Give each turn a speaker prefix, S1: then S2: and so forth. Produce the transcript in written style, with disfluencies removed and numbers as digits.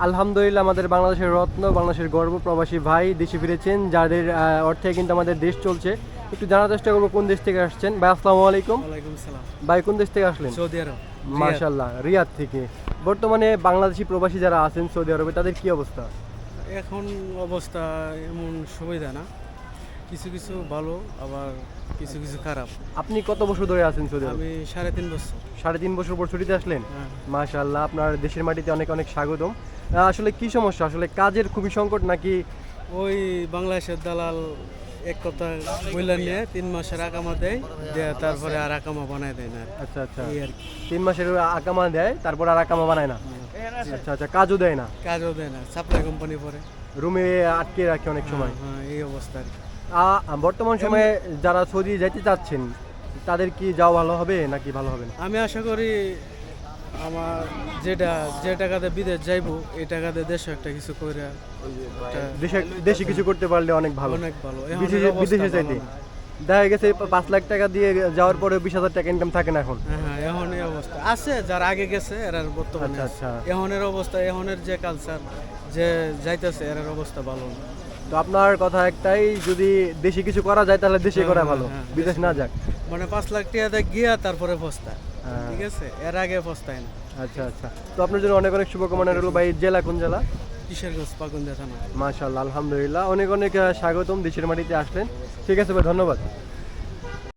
S1: আলহামদুলিল্লাহ, আমাদের বাংলাদেশের রত্ন, বাংলাদেশের গর্ব প্রবাসী ভাই দেশে ফিরেছেন, যাদের অর্থে কিন্তু আমাদের দেশ চলছে। একটু জানার চেষ্টা করবো কোন দেশ থেকে আসছেন। ভাই আসসালামু আলাইকুম।
S2: ওয়ালাইকুম সালাম।
S1: ভাই কোন দেশ থেকে আসলেন?
S2: সৌদি আরব।
S1: মাশাআল্লাহ, রিয়াদ থেকে। বর্তমানে বাংলাদেশি প্রবাসী যারা আছেন সৌদি আরবে, তাদের কি অবস্থা?
S2: এখন অবস্থা এমন সুবিধা না, কিছু কিছু ভালো আবার কিছু কিছু খারাপ।
S1: আপনি কত বছর ধরে আছেন সৌদি আরবে?
S2: আমি 3.5 বছর।
S1: 3.5 বছর পর ছুটিতে আসলেন?
S2: হ্যাঁ।
S1: মাশাআল্লাহ, আপনার দেশের মাটিতে অনেক অনেক স্বাগতম। আসলে কি সমস্যা, আসলে কাজের খুবই সংকট নাকি?
S2: ওই বাংলাদেশের দালাল এক কথা বললেন নিয়ে 3 মাসের আকামা দেয়, তারপরে আর আকামা বানায় দেয় না।
S1: আচ্ছা আচ্ছা,
S2: এই আর কি।
S1: 3 মাসের আকামা দেয়, তারপর আর আকামা বানায় না। আচ্ছা আচ্ছা, কাজও দেয় না,
S2: কাজও দেয় না, সাপ্লাই কোম্পানি পরে।
S1: রুমে আটকে রাখে অনেক সময়।
S2: হ্যাঁ, এই অবস্থা আর কি।
S1: বর্তমান সময়ে যারা সৌদি যেতে চাচ্ছেন, তাদের কি যাওয়া ভালো হবে নাকি ভালো হবে না?
S2: আমি আশা করি আমার যে টাকাতে বিদেশ যাইবো, এই টাকাতে দেশে একটা কিছু করে
S1: দেশে দেশে কিছু করতে পারলে অনেক ভালো।
S2: অনেক ভালো।
S1: বিদেশে চাইতে দেখা গেছে 5 লাখ টাকা দিয়ে যাওয়ার পরে 20,000 টাকা ইনকাম থাকে না এখন।
S2: হ্যাঁ, এখন এই অবস্থা আছে, যারা আগে গেছে এরা বর্তমানে
S1: আচ্ছা
S2: আছে।
S1: আচ্ছা,
S2: এখনের অবস্থা, এখনের যে কালচার, যে যাইতেছে এর অবস্থা ভালো না।
S1: তো আপনার কথা একটাই, যদি দেশে কিছু করা যায় তাহলে দেশে করা
S2: হ্যাঁ,
S1: ভালো,
S2: হ্যাঁ,
S1: বিদেশ না যাক।
S2: মানে 5 লাখ টাকা গিয়া তারপরে পস্তায়,
S1: হ্যাঁ।
S2: ঠিক আছে, এর আগে পস্তায় না।
S1: আচ্ছা আচ্ছা, তো আপনার জন্য অনেক অনেক শুভকামনা রইল ভাই। জেলা কোন জেলা?
S2: কিশোরগঞ্জ, পাকুন্দিয়া থানা।
S1: মাশাআল্লাহ, আলহামদুলিল্লাহ, অনেক অনেক স্বাগতম, দেশের মাটিতে আসলেন। ঠিক আছে ভাই, ধন্যবাদ।